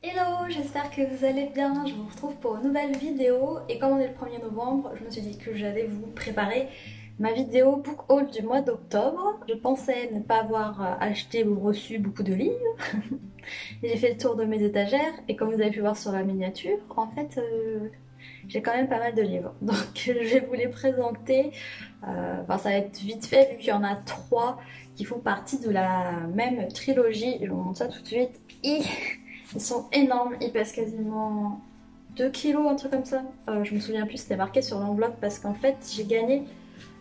Hello, j'espère que vous allez bien, je vous retrouve pour une nouvelle vidéo et comme on est le 1er novembre, je me suis dit que j'allais vous préparer ma vidéo book haul du mois d'octobre. Je pensais ne pas avoir acheté ou reçu beaucoup de livres. J'ai fait le tour de mes étagères et comme vous avez pu voir sur la miniature, en fait j'ai quand même pas mal de livres. Donc je vais vous les présenter, enfin ça va être vite fait vu qu'il y en a 3 qui font partie de la même trilogie. Je vous montre ça tout de suite. Ils sont énormes, ils pèsent quasiment 2 kilos, un truc comme ça. Je me souviens plus, c'était marqué sur l'enveloppe parce qu'en fait j'ai gagné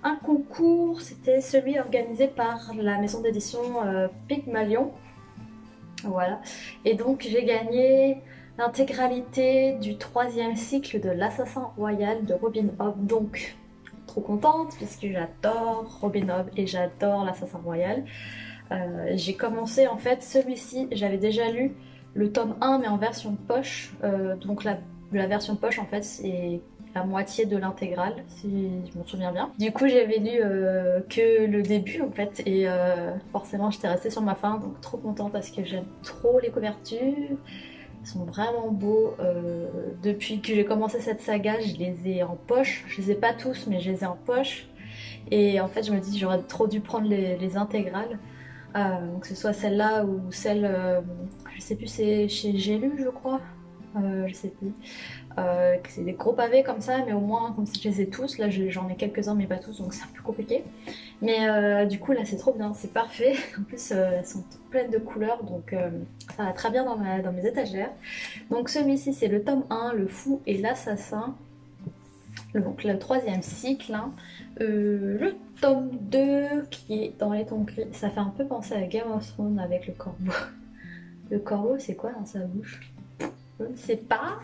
un concours, c'était celui organisé par la maison d'édition Pygmalion. Voilà, et donc j'ai gagné l'intégralité du 3e cycle de l'Assassin Royal de Robin Hobb. Donc trop contente puisque j'adore Robin Hobb et j'adore l'Assassin Royal. J'ai commencé en fait celui-ci, j'avais déjà lu le tome 1 mais en version poche, donc la version poche en fait c'est la moitié de l'intégrale si je me souviens bien. Du coup j'avais lu que le début en fait et forcément j'étais restée sur ma faim, donc trop contente parce que j'aime trop les couvertures, ils sont vraiment beaux. Depuis que j'ai commencé cette saga je les ai en poche, je les ai pas tous mais je les ai en poche et en fait je me dis j'aurais trop dû prendre les intégrales. Que ce soit celle-là ou celle, je sais plus, c'est chez J'ai lu je crois, je sais plus. C'est des gros pavés comme ça, mais au moins comme si je les ai tous, là j'en ai quelques-uns mais pas tous donc c'est un peu compliqué. Mais du coup là c'est trop bien, c'est parfait. En plus elles sont pleines de couleurs donc ça va très bien dans mes étagères. Donc celui-ci c'est le tome 1, Le Fou et l'Assassin. Donc le 3e cycle, hein. Le tome 2 qui est dans les tons gris, ça fait un peu penser à Game of Thrones avec le corbeau. Le corbeau c'est quoi dans sa bouche? Je ne sais pas.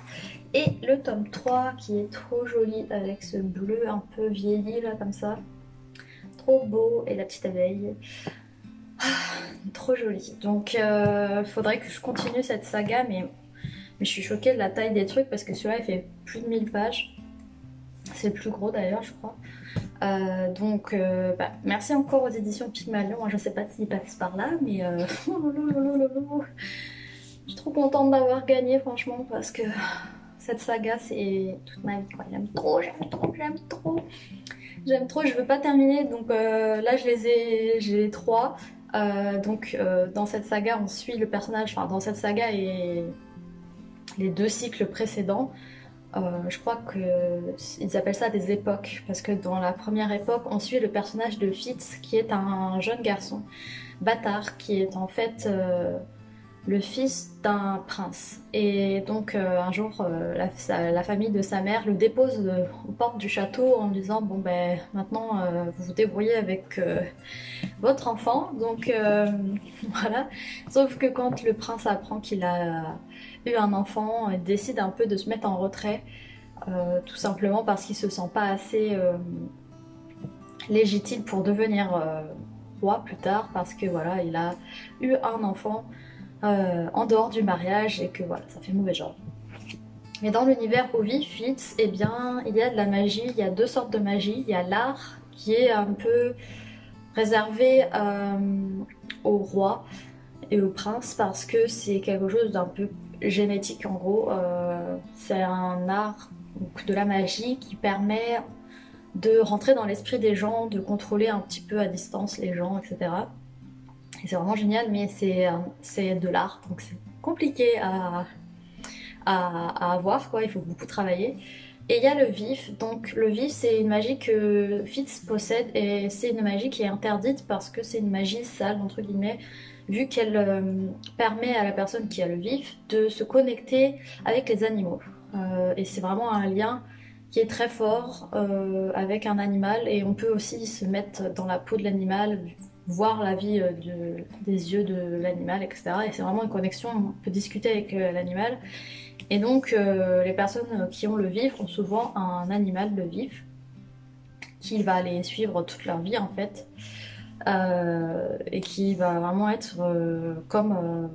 Et le tome 3 qui est trop joli avec ce bleu un peu vieilli là comme ça. Trop beau, et la petite abeille. Trop joli. Donc faudrait que je continue cette saga mais je suis choquée de la taille des trucs parce que celui-là il fait plus de 1000 pages. C'est le plus gros d'ailleurs je crois. Merci encore aux éditions Pygmalion. Je sais pas s'ils passent par là mais je suis trop contente d'avoir gagné franchement parce que cette saga c'est toute ma vie quoi. J'aime trop, j'aime trop, j'aime trop. J'aime trop, je veux pas terminer donc là j'ai les 3. Dans cette saga on suit le personnage, enfin dans cette saga et les 2 cycles précédents. Je crois qu'ils appellent ça des époques parce que dans la première époque on suit le personnage de Fitz qui est un jeune garçon bâtard qui est en fait le fils d'un prince et donc un jour la famille de sa mère le dépose aux portes du château en disant bon ben maintenant vous vous débrouillez avec votre enfant donc voilà, sauf que quand le prince apprend qu'il a eu un enfant, il décide un peu de se mettre en retrait tout simplement parce qu'il se sent pas assez légitime pour devenir roi plus tard parce que voilà il a eu un enfant en dehors du mariage et que voilà ça fait mauvais genre. Mais dans l'univers où vit Fitz, eh bien il y a de la magie, il y a 2 sortes de magie, il y a l'art qui est un peu réservé au roi et au prince parce que c'est quelque chose d'un peu génétique en gros, c'est un art de la magie qui permet de rentrer dans l'esprit des gens, de contrôler un petit peu à distance les gens, etc. Et c'est vraiment génial, mais c'est de l'art, donc c'est compliqué à avoir, quoi. Il faut beaucoup travailler. Et il y a le vif, donc le vif c'est une magie que Fitz possède et c'est une magie qui est interdite parce que c'est une magie sale, entre guillemets, vu qu'elle permet à la personne qui a le vif de se connecter avec les animaux. Et c'est vraiment un lien qui est très fort avec un animal et on peut aussi se mettre dans la peau de l'animal, voir la vie des yeux de l'animal, etc. Et c'est vraiment une connexion, on peut discuter avec l'animal. Et donc les personnes qui ont le vif ont souvent un animal de vif qui va les suivre toute leur vie en fait. Et qui va vraiment être comme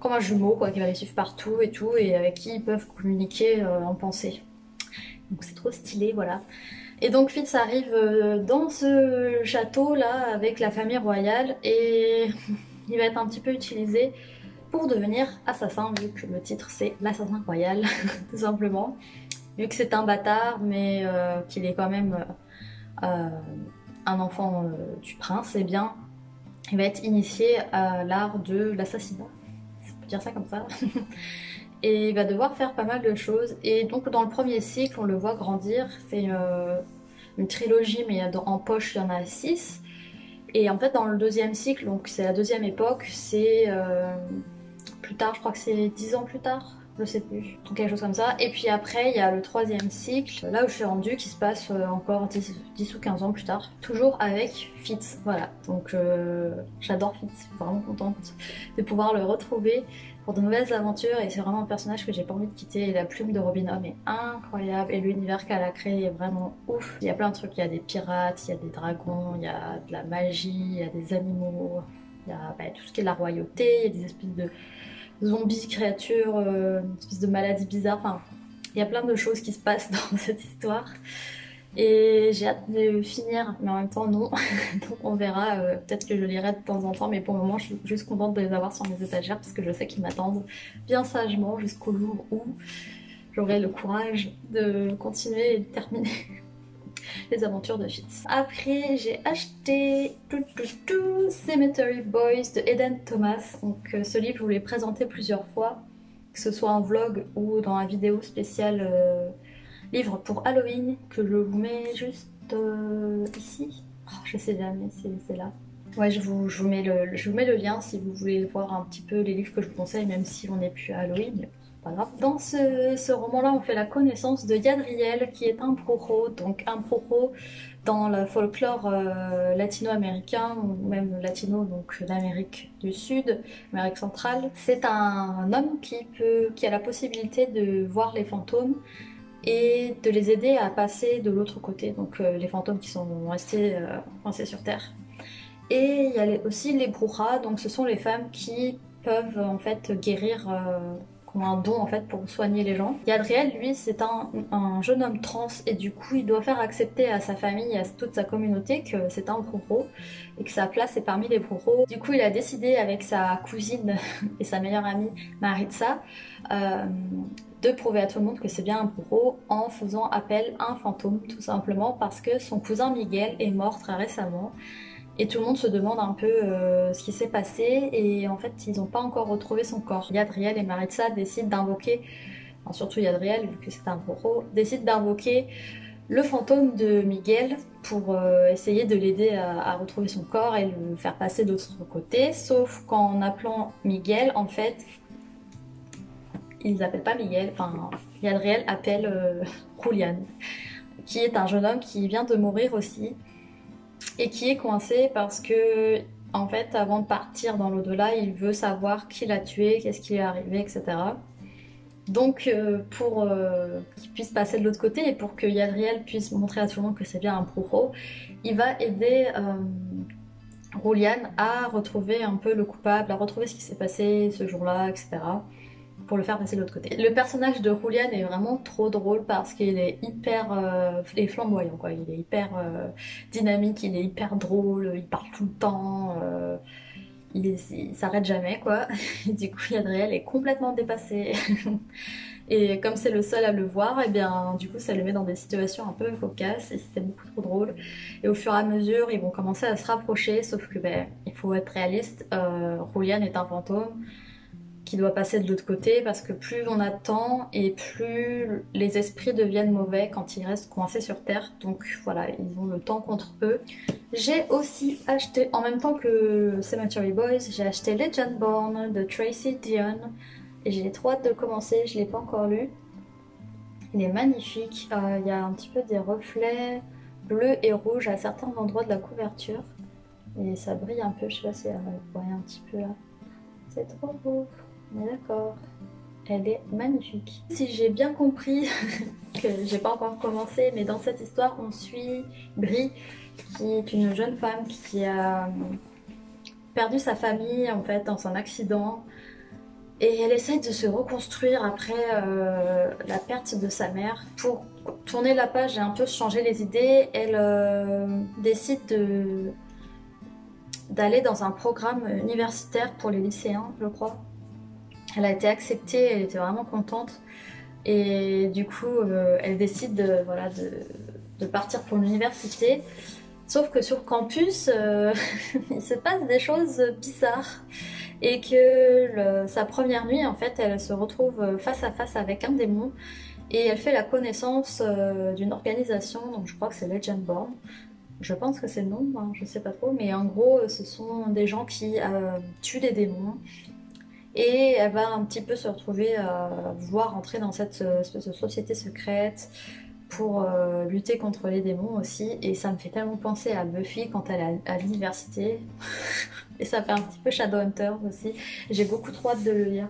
un jumeau quoi, qui va les suivre partout et tout, et avec qui ils peuvent communiquer en pensée. Donc c'est trop stylé, voilà. Et donc Fitz arrive dans ce château là avec la famille royale et il va être un petit peu utilisé pour devenir assassin, vu que le titre c'est l'assassin royal, tout simplement. Vu que c'est un bâtard, mais qu'il est quand même un enfant du prince, eh bien, il va être initié à l'art de l'assassinat. On peut dire ça comme ça. Et il va devoir faire pas mal de choses. Et donc dans le premier cycle, on le voit grandir. C'est une trilogie, mais en poche, il y en a 6. Et en fait, dans le deuxième cycle, donc c'est la deuxième époque, c'est plus tard, je crois que c'est 10 ans plus tard, je sais plus, donc quelque chose comme ça. Et puis après, il y a le troisième cycle, là où je suis rendue, qui se passe encore 10 ou 15 ans plus tard, toujours avec Fitz, voilà. Donc j'adore Fitz, je suis vraiment contente de pouvoir le retrouver pour de nouvelles aventures, et c'est vraiment un personnage que j'ai pas envie de quitter. Et la plume de Robin Hood est incroyable, et l'univers qu'elle a créé est vraiment ouf. Il y a plein de trucs, il y a des pirates, il y a des dragons, il y a de la magie, il y a des animaux, il y a tout ce qui est la royauté, il y a des espèces de zombies, créatures, une espèce de maladie bizarre, enfin il y a plein de choses qui se passent dans cette histoire. Et j'ai hâte de finir, mais en même temps non. Donc on verra, peut-être que je lirai de temps en temps, mais pour le moment je suis juste contente de les avoir sur mes étagères parce que je sais qu'ils m'attendent bien sagement jusqu'au jour où j'aurai le courage de continuer et de terminer les aventures de Fitz. Après j'ai acheté Cemetery Boys de Eden Thomas. Donc ce livre je vous l'ai présenté plusieurs fois, que ce soit en vlog ou dans la vidéo spéciale livre pour Halloween, que je vous mets juste ici. Oh, je sais jamais si c'est là. Ouais, je vous mets le lien si vous voulez voir un petit peu les livres que je vous conseille, même si on n'est plus à Halloween, mais pas grave. Dans ce roman-là, on fait la connaissance de Yadriel, qui est un proro, donc un proro dans le folklore latino-américain, ou même latino, donc d'Amérique du Sud, Amérique centrale. C'est un homme qui a la possibilité de voir les fantômes et de les aider à passer de l'autre côté, donc les fantômes qui sont restés coincés sur Terre. Et il y a aussi les brujas, donc ce sont les femmes qui peuvent en fait guérir, qui ont un don en fait pour soigner les gens. Yadriel, lui, c'est un jeune homme trans, et du coup il doit faire accepter à sa famille et à toute sa communauté que c'est un bruro et que sa place est parmi les bruros. Du coup il a décidé avec sa cousine et sa meilleure amie Maritza de prouver à tout le monde que c'est bien un bourreau en faisant appel à un fantôme, tout simplement parce que son cousin Miguel est mort très récemment. Et tout le monde se demande un peu ce qui s'est passé, et en fait ils n'ont pas encore retrouvé son corps. Yadriel et Maritza décident d'invoquer, enfin, surtout Yadriel vu que c'est un bourreau, décide d'invoquer le fantôme de Miguel pour essayer de l'aider à retrouver son corps et le faire passer de l'autre côté. Sauf qu'en appelant Miguel, en fait, ils appellent pas Miguel, enfin Yadriel appelle Julian, qui est un jeune homme qui vient de mourir aussi et qui est coincé parce que en fait avant de partir dans l'au-delà il veut savoir qui l'a tué, qu'est-ce qui lui est arrivé, etc. Donc pour qu'il puisse passer de l'autre côté et pour que Yadriel puisse montrer à tout le monde que c'est bien un bourreau, il va aider Julian à retrouver un peu le coupable, à retrouver ce qui s'est passé ce jour-là, etc. pour le faire passer de l'autre côté. Le personnage de Julian est vraiment trop drôle parce qu'il est hyper flamboyant, quoi. Il est hyper dynamique, il est hyper drôle, il parle tout le temps, il s'arrête jamais, quoi. Et du coup Yadriel est complètement dépassé. Et comme c'est le seul à le voir, et bien du coup ça le met dans des situations un peu cocasses, et c'était beaucoup trop drôle. Et au fur et à mesure ils vont commencer à se rapprocher, sauf que il faut être réaliste, Julian est un fantôme qui doit passer de l'autre côté, parce que plus on attend et plus les esprits deviennent mauvais quand ils restent coincés sur Terre. Donc voilà, ils ont le temps contre eux. J'ai aussi acheté, en même temps que Cemetery Boys, j'ai acheté Legendborn de Tracy Deonn et j'ai trop hâte de le commencer, je l'ai pas encore lu. Il est magnifique, il y a un petit peu des reflets bleus et rouges à certains endroits de la couverture et ça brille un peu, je sais pas si vous voyez un petit peu là. C'est trop beau. On est d'accord, elle est magnifique. Si j'ai bien compris, que j'ai pas encore commencé, mais dans cette histoire on suit Brie, qui est une jeune femme qui a perdu sa famille en fait dans un accident, et elle essaie de se reconstruire après la perte de sa mère. Pour tourner la page et un peu changer les idées, elle décide d'aller dans un programme universitaire pour les lycéens, je crois. Elle a été acceptée, elle était vraiment contente. Et du coup, elle décide voilà, de partir pour l'université. Sauf que sur campus, il se passe des choses bizarres. Et que sa première nuit, en fait, elle se retrouve face à face avec un démon. Et elle fait la connaissance d'une organisation, donc je crois que c'est Legendborn. Je pense que c'est le nom, hein, je sais pas trop. Mais en gros, ce sont des gens qui tuent des démons. Et elle va un petit peu se retrouver à vouloir entrer dans cette espèce de société secrète pour lutter contre les démons aussi. Et ça me fait tellement penser à Buffy quand elle est à l'université. Et ça fait un petit peu Shadowhunters aussi. J'ai beaucoup trop hâte de le lire.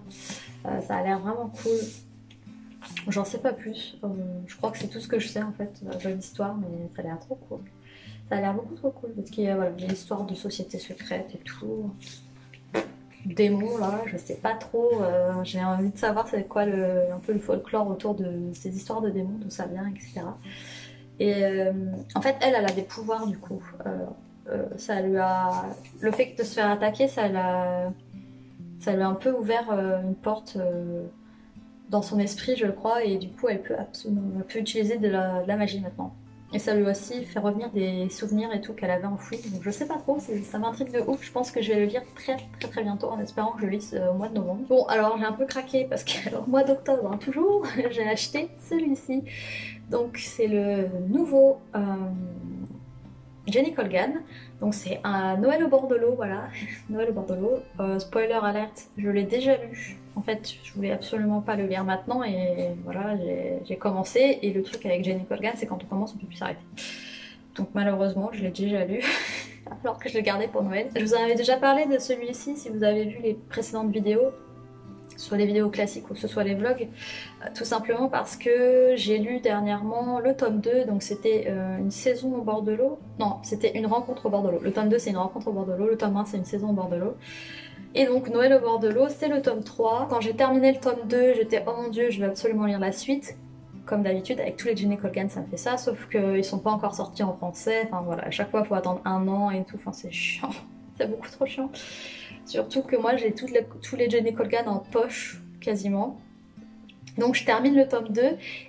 Ça a l'air vraiment cool. J'en sais pas plus. Je crois que c'est tout ce que je sais en fait de l'histoire, mais ça a l'air trop cool. Ça a l'air beaucoup trop cool parce qu'il y a voilà, l'histoire de société secrète et tout. Démons là, je sais pas trop, j'ai envie de savoir c'est quoi un peu le folklore autour de ces histoires de démons, d'où ça vient, etc. Et en fait elle a des pouvoirs du coup. Ça lui a... Le fait de se faire attaquer, ça lui a un peu ouvert une porte dans son esprit je crois, et du coup elle peut utiliser de la magie maintenant. Et ça lui a aussi fait revenir des souvenirs et tout qu'elle avait enfouis. Donc je sais pas trop, ça m'intrigue de ouf. Je pense que je vais le lire très bientôt en espérant que je le lise au mois de novembre. Bon alors j'ai un peu craqué parce qu'au mois d'octobre, hein, toujours, j'ai acheté celui-ci. Donc c'est le nouveau Jenny Colgan. Donc c'est un Noël au bord de l'eau, voilà. Noël au bord de l'eau. Spoiler alerte, je l'ai déjà lu. En fait, je voulais absolument pas le lire maintenant et voilà, j'ai commencé. Et le truc avec Jenny Colgan, c'est quand on commence, on peut plus s'arrêter. Donc malheureusement, je l'ai déjà lu, alors que je l'ai gardé pour Noël. Je vous en avais déjà parlé de celui-ci si vous avez vu les précédentes vidéos, soit les vidéos classiques ou ce soit les vlogs, tout simplement parce que j'ai lu dernièrement le tome 2, donc c'était une saison au bord de l'eau. Non, c'était une rencontre au bord de l'eau. Le tome 2 c'est une rencontre au bord de l'eau, le tome 1 c'est une saison au bord de l'eau. Et donc Noël au bord de l'eau, c'est le tome 3. Quand j'ai terminé le tome 2, j'étais oh mon dieu, je vais absolument lire la suite. Comme d'habitude, avec tous les Jenny Colgan, ça me fait ça, sauf qu'ils sont pas encore sortis en français. Enfin voilà, à chaque fois, il faut attendre un an et tout. Enfin, c'est chiant. C'est beaucoup trop chiant. Surtout que moi, j'ai tous les Jenny Colgan en poche, quasiment. Donc je termine le tome 2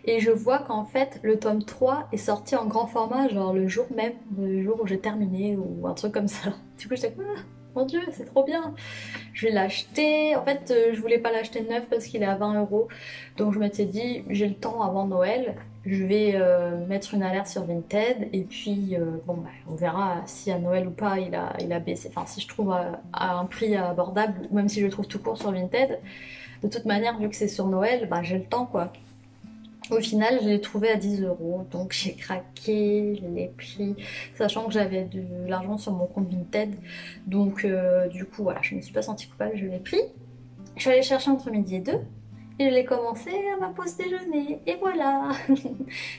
et je vois qu'en fait le tome 3 est sorti en grand format, genre le jour même, le jour où j'ai terminé ou un truc comme ça. Du coup j'étais ah, mon dieu, c'est trop bien. Je vais l'acheter. En fait, je voulais pas l'acheter neuf parce qu'il est à 20 €. Donc je m'étais dit, j'ai le temps avant Noël. Je vais mettre une alerte sur Vinted et puis bon, bah, on verra si à Noël ou pas il a baissé. Enfin, si je trouve à un prix abordable, ou même si je le trouve tout court sur Vinted. De toute manière, vu que c'est sur Noël, bah, j'ai le temps quoi. Au final, je l'ai trouvé à 10 €, donc j'ai craqué, je l'ai pris, sachant que j'avais de l'argent sur mon compte Vinted. Donc du coup, voilà, je ne me suis pas sentie coupable, je l'ai pris. Je suis allée chercher entre midi et 2 et je l'ai commencé à ma pause déjeuner, et voilà.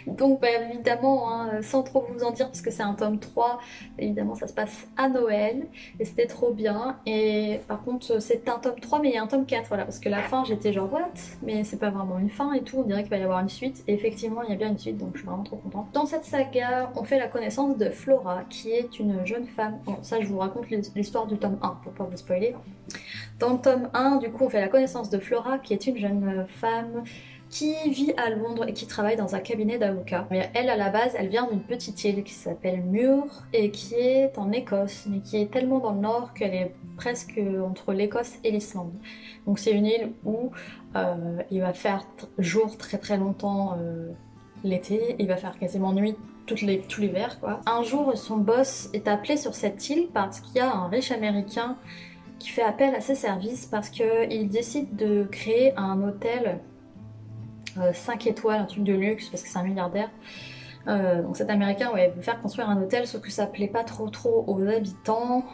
Donc bah, évidemment, hein, sans trop vous en dire, parce que c'est un tome 3, évidemment ça se passe à Noël, et c'était trop bien. Et par contre c'est un tome 3 mais il y a un tome 4, voilà, parce que la fin j'étais genre what, mais c'est pas vraiment une fin et tout, on dirait qu'il va y avoir une suite, et effectivement il y a bien une suite, donc je suis vraiment trop contente. Dans cette saga, on fait la connaissance de Flora, qui est une jeune femme, bon ça je vous raconte l'histoire du tome 1 pour pas vous spoiler. Dans le tome 1, du coup, on fait la connaissance de Flora, qui est une jeune femme qui vit à Londres et qui travaille dans un cabinet d'avocats. Mais elle, à la base, elle vient d'une petite île qui s'appelle Muir et qui est en Écosse, mais qui est tellement dans le nord qu'elle est presque entre l'Écosse et l'Islande. Donc c'est une île où il va faire jour très longtemps l'été, il va faire quasiment nuit tout l'hiver, quoi. Un jour, son boss est appelé sur cette île parce qu'il y a un riche américain qui fait appel à ses services parce qu'il décide de créer un hôtel 5 étoiles, un truc de luxe parce que c'est un milliardaire. Donc cet américain ouais, veut faire construire un hôtel, sauf que ça plaît pas trop aux habitants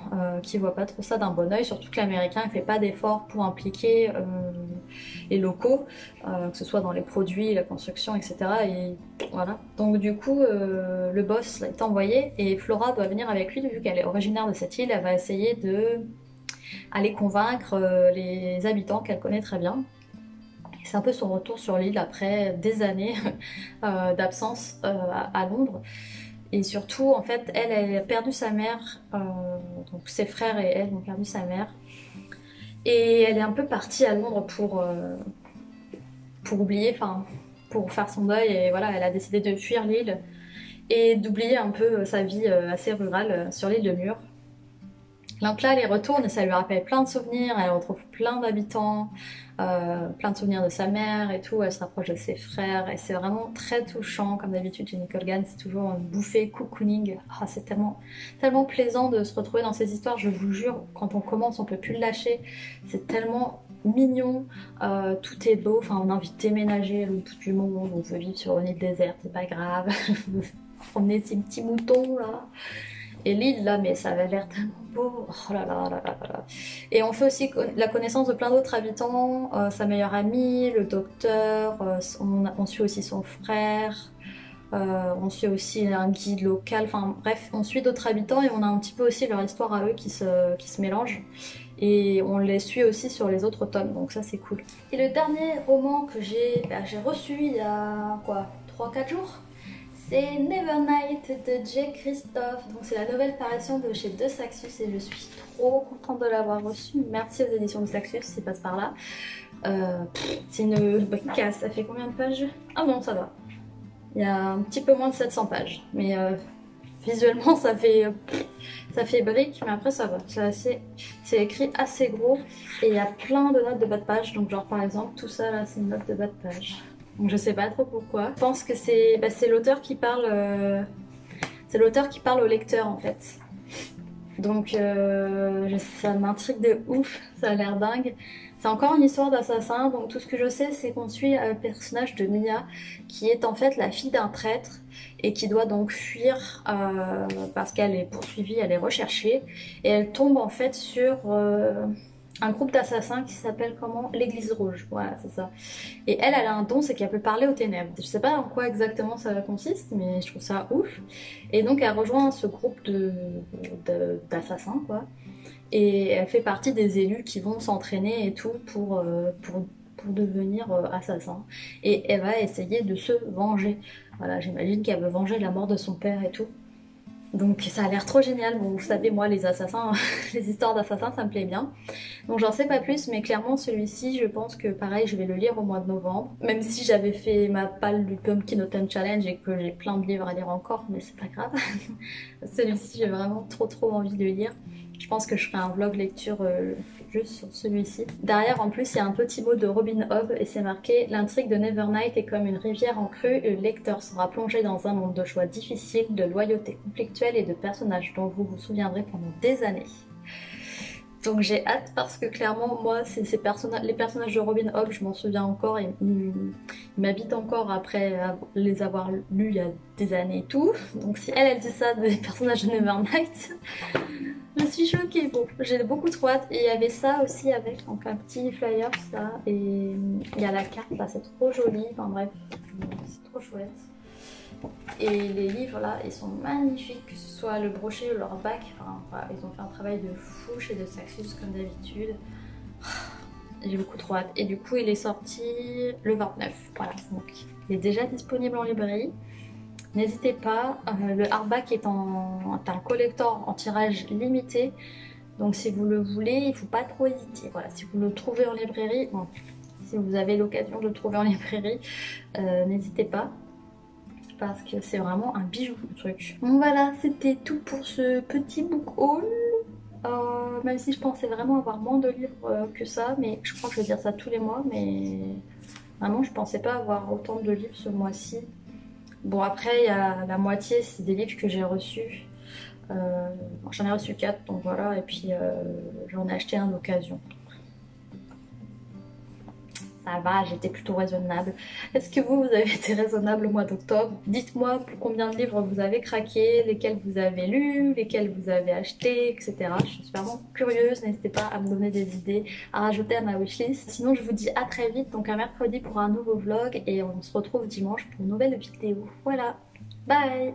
qui voient pas trop ça d'un bon oeil, surtout que l'américain il fait pas d'efforts pour impliquer les locaux, que ce soit dans les produits, la construction, etc. Et voilà. Donc du coup le boss est envoyé et Flora doit venir avec lui, vu qu'elle est originaire de cette île, elle va essayer de aller convaincre les habitants qu'elle connaît très bien. C'est un peu son retour sur l'île après des années d'absence à Londres. Et surtout, en fait, elle a perdu sa mère, donc ses frères et elle ont perdu sa mère. Et elle est un peu partie à Londres pour oublier, enfin pour faire son deuil, et voilà, elle a décidé de fuir l'île et d'oublier un peu sa vie assez rurale sur l'île de Muir. Donc là, elle y retourne et ça lui rappelle plein de souvenirs, elle retrouve plein d'habitants, plein de souvenirs de sa mère et tout, elle se rapproche de ses frères et c'est vraiment très touchant. Comme d'habitude chez Nicole Gann, c'est toujours une bouffée cocooning. Ah, c'est tellement plaisant de se retrouver dans ces histoires, je vous jure, quand on commence on peut plus le lâcher, c'est tellement mignon, tout est beau, enfin on a envie de déménager à l'autre bout du monde, on veut vivre sur une île déserte, c'est pas grave, promener ces petits moutons là. Et l'île là, mais ça avait l'air tellement beau. Oh là là là là là. Et on fait aussi la connaissance de plein d'autres habitants, sa meilleure amie, le docteur, on suit aussi son frère, on suit aussi un guide local, enfin bref, on suit d'autres habitants et on a un petit peu aussi leur histoire à eux qui se mélangent. Et on les suit aussi sur les autres tomes, donc ça c'est cool. Et le dernier roman que j'ai reçu il y a quoi, 3-4 jours, c'est Nevernight de J. Christophe. Donc c'est la nouvelle parution de chez De Saxus et je suis trop contente de l'avoir reçu. Merci aux éditions de Saxus, ils passent par là. C'est une bricasse, ça fait combien de pages? Ah non, ça va. Il y a un petit peu moins de 700 pages, mais visuellement ça fait brique, mais après ça va. C'est écrit assez gros et il y a plein de notes de bas de page. Donc genre par exemple tout ça là, c'est une note de bas de page. Donc je sais pas trop pourquoi. Je pense que c'est l'auteur qui parle. C'est l'auteur qui parle au lecteur en fait. Donc ça m'intrigue de ouf, ça a l'air dingue. C'est encore une histoire d'assassin, donc tout ce que je sais c'est qu'on suit le personnage de Mia qui est en fait la fille d'un prêtre et qui doit donc fuir parce qu'elle est poursuivie, elle est recherchée et elle tombe en fait sur un groupe d'assassins qui s'appelle comment? L'Église Rouge, voilà c'est ça. Et elle a un don, c'est qu'elle peut parler aux ténèbres. Je sais pas en quoi exactement ça consiste, mais je trouve ça ouf. Et donc elle rejoint ce groupe d'assassins quoi. Et elle fait partie des élus qui vont s'entraîner et tout pour devenir assassin. Et elle va essayer de se venger. Voilà, j'imagine qu'elle veut venger la mort de son père et tout. Donc ça a l'air trop génial. Bon, vous savez, moi les assassins, les histoires d'assassins, ça me plaît bien. Donc j'en sais pas plus, mais clairement celui-ci, je pense que pareil, je vais le lire au mois de novembre. Même si j'avais fait ma palle du Pumpkin Autumn Challenge et que j'ai plein de livres à lire encore, mais c'est pas grave. Celui-ci, j'ai vraiment trop envie de le lire. Je pense que je ferai un vlog lecture juste sur celui-ci. Derrière en plus il y a un petit mot de Robin Hobb et c'est marqué « L'intrigue de Nevernight est comme une rivière en crue et le lecteur sera plongé dans un monde de choix difficiles, de loyauté conflictuelle et de personnages dont vous vous souviendrez pendant des années. » Donc j'ai hâte parce que clairement moi les personnages de Robin Hobb je m'en souviens encore et ils m'habitent encore après les avoir lus il y a des années et tout. Donc si elle dit ça des personnages de Nevernight, je suis choquée. Bon, j'ai beaucoup trop hâte. Et il y avait ça aussi avec, donc un petit flyer ça. Et il y a la carte là, c'est trop joli. Enfin bref, c'est trop chouette. Et les livres là, ils sont magnifiques, que ce soit le brochet ou leur bac. Enfin, voilà, ils ont fait un travail de fou chez De Saxus comme d'habitude. J'ai beaucoup trop hâte. Et du coup, il est sorti le 29. Voilà, donc il est déjà disponible en librairie. N'hésitez pas, le hardback est un collector en tirage limité. Donc si vous le voulez, il ne faut pas trop hésiter. Voilà, si vous le trouvez en librairie, bon, si vous avez l'occasion de le trouver en librairie, n'hésitez pas. Parce que c'est vraiment un bijou le truc. Bon voilà, c'était tout pour ce petit book haul. Même si je pensais vraiment avoir moins de livres que ça, mais je crois que je vais dire ça tous les mois, mais vraiment je pensais pas avoir autant de livres ce mois-ci. Bon après il y a la moitié c'est des livres que j'ai reçus. J'en ai reçu 4 donc voilà, et puis j'en ai acheté un d'occasion. Ça va, j'étais plutôt raisonnable. Est-ce que vous avez été raisonnable au mois d'octobre? Dites-moi pour combien de livres vous avez craqué, lesquels vous avez lus, lesquels vous avez achetés, etc. Je suis vraiment curieuse, n'hésitez pas à me donner des idées, à rajouter à ma wishlist. Sinon je vous dis à très vite, donc à mercredi pour un nouveau vlog et on se retrouve dimanche pour une nouvelle vidéo. Voilà, bye!